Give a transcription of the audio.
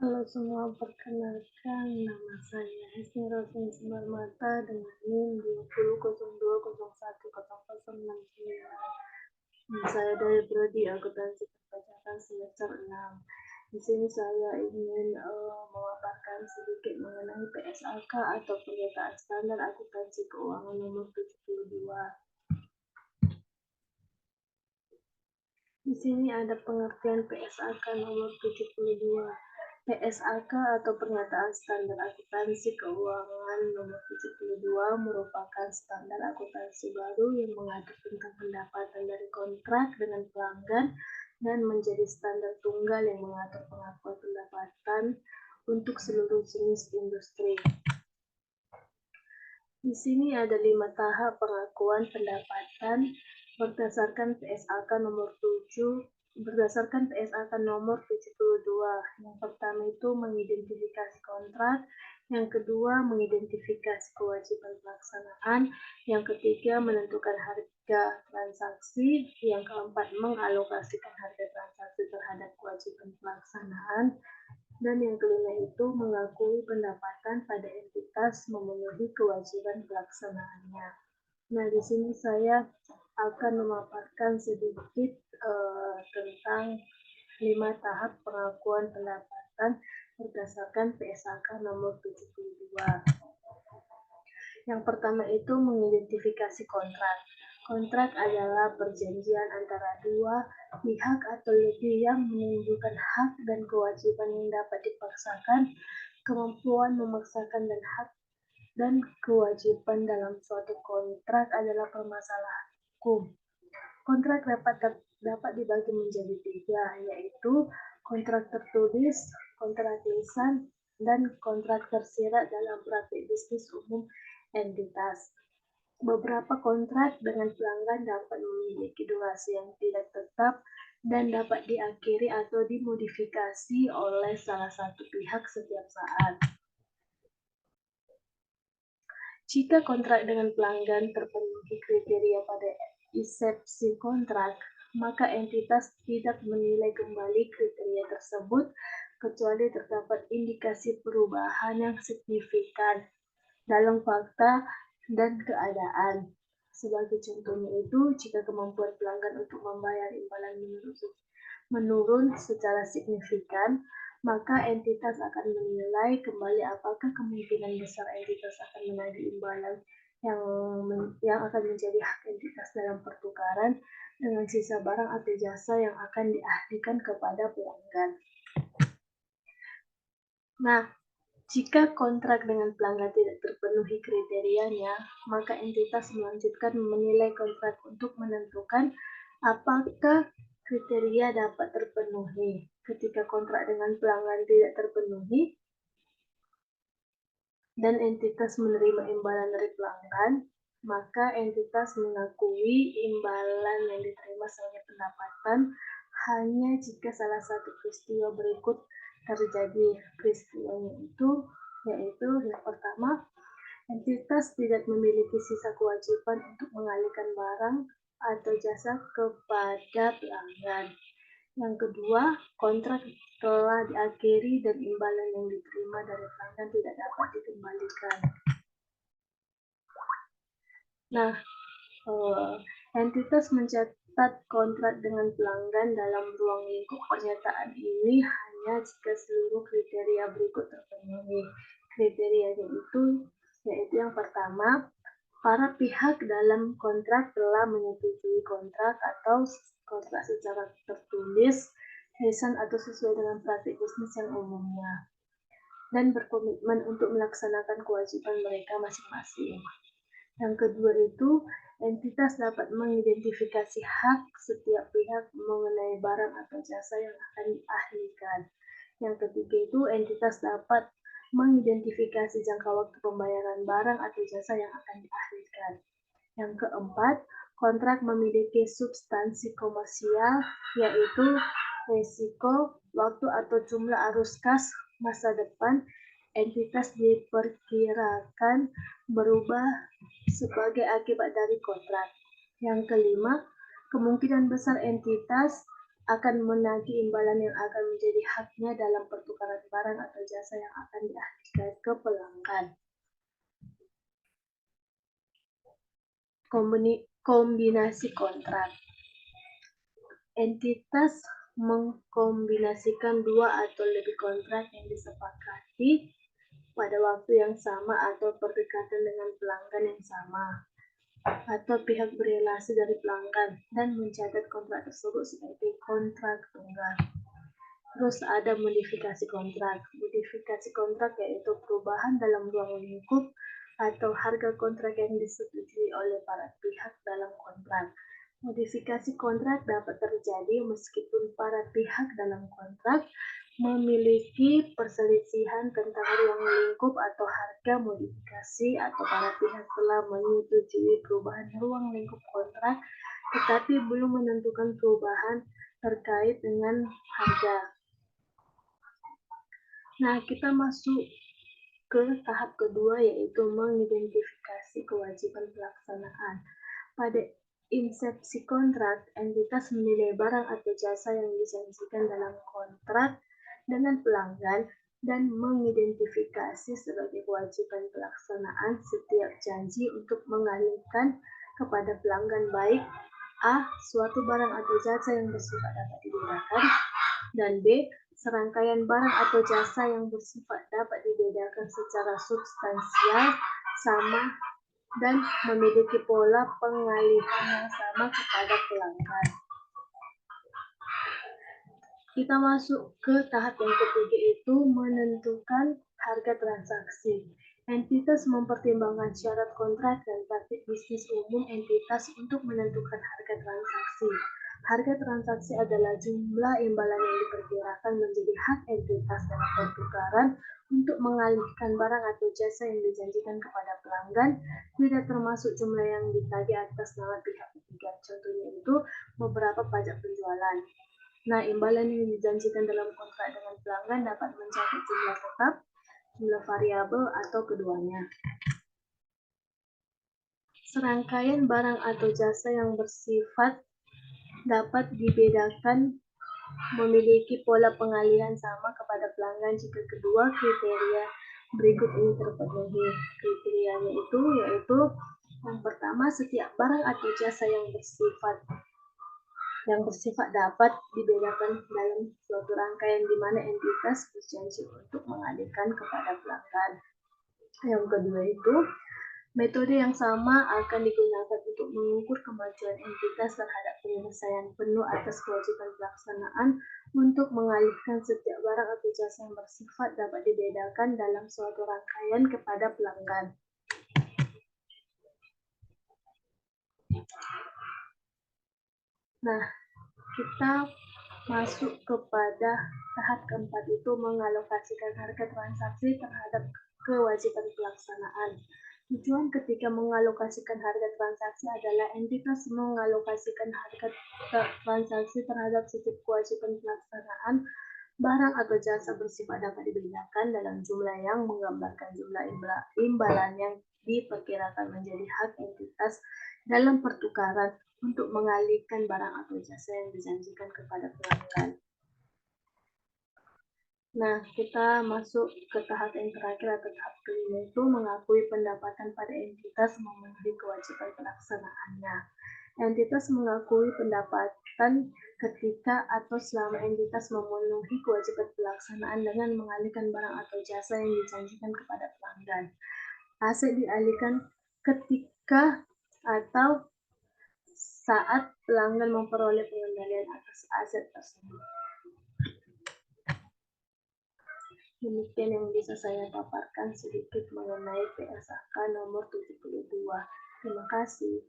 Halo semua, perkenalkan nama saya Hesni Rosin Sumarmata dengan NIM 2002010069. Saya dari Prodi Akuntansi Perpajakan semester 6. Di sini saya ingin memaparkan sedikit mengenai PSAK atau Pernyataan Standar Akuntansi Keuangan nomor 72. Di sini ada pengertian PSAK nomor 72. PSAK atau Pernyataan Standar Akuntansi Keuangan nomor 72 merupakan standar akuntansi baru yang mengatur tentang pendapatan dari kontrak dengan pelanggan dan menjadi standar tunggal yang mengatur pengakuan pendapatan untuk seluruh jenis industri. Di sini ada 5 tahap pengakuan pendapatan berdasarkan PSAK nomor 72. Yang pertama itu mengidentifikasi kontrak, yang kedua mengidentifikasi kewajiban pelaksanaan, yang ketiga menentukan harga transaksi, yang keempat mengalokasikan harga transaksi terhadap kewajiban pelaksanaan, dan yang kelima itu mengakui pendapatan pada entitas memenuhi kewajiban pelaksanaannya. Nah, di sini saya akan memaparkan sedikit tentang 5 tahap pengakuan pendapatan berdasarkan PSAK nomor 72. Yang pertama itu mengidentifikasi kontrak. Kontrak adalah perjanjian antara dua pihak atau lebih yang menunjukkan hak dan kewajiban yang dapat dipaksakan, kemampuan memaksakan dan hak dan kewajiban dalam suatu kontrak adalah permasalahan hukum. Kontrak dapat dibagi menjadi 3, yaitu kontrak tertulis, kontrak lisan, dan kontrak tersirat dalam praktik bisnis umum entitas. Beberapa kontrak dengan pelanggan dapat memiliki durasi yang tidak tetap dan dapat diakhiri atau dimodifikasi oleh salah satu pihak setiap saat. Jika kontrak dengan pelanggan terpenuhi kriteria pada eksepsi kontrak, maka entitas tidak menilai kembali kriteria tersebut kecuali terdapat indikasi perubahan yang signifikan dalam fakta dan keadaan. Sebagai contohnya itu, jika kemampuan pelanggan untuk membayar imbalan menurun secara signifikan, maka entitas akan menilai kembali apakah kemungkinan besar entitas akan menagih imbalan yang akan menjadi hak entitas dalam pertukaran dengan sisa barang atau jasa yang akan dialihkan kepada pelanggan. Nah, jika kontrak dengan pelanggan tidak terpenuhi kriterianya, maka entitas melanjutkan menilai kontrak untuk menentukan apakah kriteria dapat terpenuhi. Ketika kontrak dengan pelanggan tidak terpenuhi dan entitas menerima imbalan dari pelanggan, maka entitas mengakui imbalan yang diterima sebagai pendapatan hanya jika salah satu peristiwa berikut terjadi. Peristiwanya itu yaitu yang pertama, entitas tidak memiliki sisa kewajiban untuk mengalihkan barang atau jasa kepada pelanggan. Yang kedua, kontrak telah diakhiri dan imbalan yang diterima dari pelanggan tidak dapat dikembalikan. Nah, entitas mencatat kontrak dengan pelanggan dalam ruang lingkup pernyataan ini hanya jika seluruh kriteria berikut terpenuhi. Kriterianya itu yaitu yang pertama, para pihak dalam kontrak telah menyetujui kontrak atau kontrak secara tertulis, lisan atau sesuai dengan praktik bisnis yang umumnya, dan berkomitmen untuk melaksanakan kewajiban mereka masing-masing. Yang kedua itu, entitas dapat mengidentifikasi hak setiap pihak mengenai barang atau jasa yang akan dialihkan. Yang ketiga itu, entitas dapat mengidentifikasi jangka waktu pembayaran barang atau jasa yang akan dialihkan. Yang keempat, kontrak memiliki substansi komersial, yaitu risiko, waktu atau jumlah arus kas masa depan entitas diperkirakan berubah sebagai akibat dari kontrak. Yang kelima, kemungkinan besar entitas akan menagih imbalan yang akan menjadi haknya dalam pertukaran barang atau jasa yang akan dialihkan ke pelanggan. Kombinasi kontrak. Entitas mengkombinasikan dua atau lebih kontrak yang disepakati pada waktu yang sama atau berdekatan dengan pelanggan yang sama atau pihak berelasi dari pelanggan dan mencatat kontrak tersebut sebagai kontrak tunggal. Terus ada modifikasi kontrak. Modifikasi kontrak yaitu perubahan dalam ruang lingkup atau harga kontrak yang disetujui oleh para pihak dalam kontrak. Modifikasi kontrak dapat terjadi meskipun para pihak dalam kontrak memiliki perselisihan tentang ruang lingkup atau harga modifikasi atau para pihak telah menyetujui perubahan ruang lingkup kontrak tetapi belum menentukan perubahan terkait dengan harga. Nah, kita masuk ke tahap kedua yaitu mengidentifikasi kewajiban pelaksanaan. Pada insepsi kontrak, entitas menilai barang atau jasa yang dijanjikan dalam kontrak dengan pelanggan dan mengidentifikasi sebagai kewajiban pelaksanaan setiap janji untuk mengalihkan kepada pelanggan baik A. Suatu barang atau jasa yang bersifat dapat dibedakan, dan B. Serangkaian barang atau jasa yang bersifat dapat dibedakan secara substansial, sama, dan memiliki pola pengalihan yang sama kepada pelanggan. Kita masuk ke tahap yang ketiga yaitu menentukan harga transaksi. Entitas mempertimbangkan syarat kontrak dan praktik bisnis umum entitas untuk menentukan harga transaksi. Harga transaksi adalah jumlah imbalan yang diperkirakan menjadi hak entitas dalam pertukaran untuk mengalihkan barang atau jasa yang dijanjikan kepada pelanggan, tidak termasuk jumlah yang ditagih atas nama pihak ketiga. Contohnya itu beberapa pajak penjualan. Nah, imbalan yang dijanjikan dalam kontrak dengan pelanggan dapat mencakup jumlah tetap, jumlah variabel, atau keduanya. Serangkaian barang atau jasa yang bersifat dapat dibedakan memiliki pola pengalihan sama kepada pelanggan jika kedua kriteria berikut ini terpenuhi. Kriterianya itu yaitu yang pertama, setiap barang atau jasa yang bersifat dapat dibedakan dalam suatu rangkaian di mana entitas berjanji untuk mengalihkan kepada pelanggan. Yang kedua itu, metode yang sama akan digunakan untuk mengukur kemajuan entitas terhadap penyelesaian penuh atas kewajiban pelaksanaan untuk mengalihkan setiap barang atau jasa yang bersifat dapat dibedakan dalam suatu rangkaian kepada pelanggan. Nah, kita masuk kepada tahap keempat itu mengalokasikan harga transaksi terhadap kewajiban pelaksanaan. Tujuan ketika mengalokasikan harga transaksi adalah entitas mengalokasikan harga transaksi terhadap setiap kewajiban pelaksanaan barang atau jasa bersifat dapat dibedakan dalam jumlah yang menggambarkan jumlah imbalan yang diperkirakan menjadi hak entitas dalam pertukaran untuk mengalihkan barang atau jasa yang dijanjikan kepada pelanggan. Nah, kita masuk ke tahap yang terakhir atau tahap kelima itu mengakui pendapatan pada entitas memenuhi kewajiban pelaksanaannya. Entitas mengakui pendapatan ketika atau selama entitas memenuhi kewajiban pelaksanaan dengan mengalihkan barang atau jasa yang dijanjikan kepada pelanggan. Aset dialihkan ketika atau saat pelanggan memperoleh pengendalian atas aset tersebut. Demikian yang bisa saya paparkan sedikit mengenai PSAK nomor 72. Terima kasih.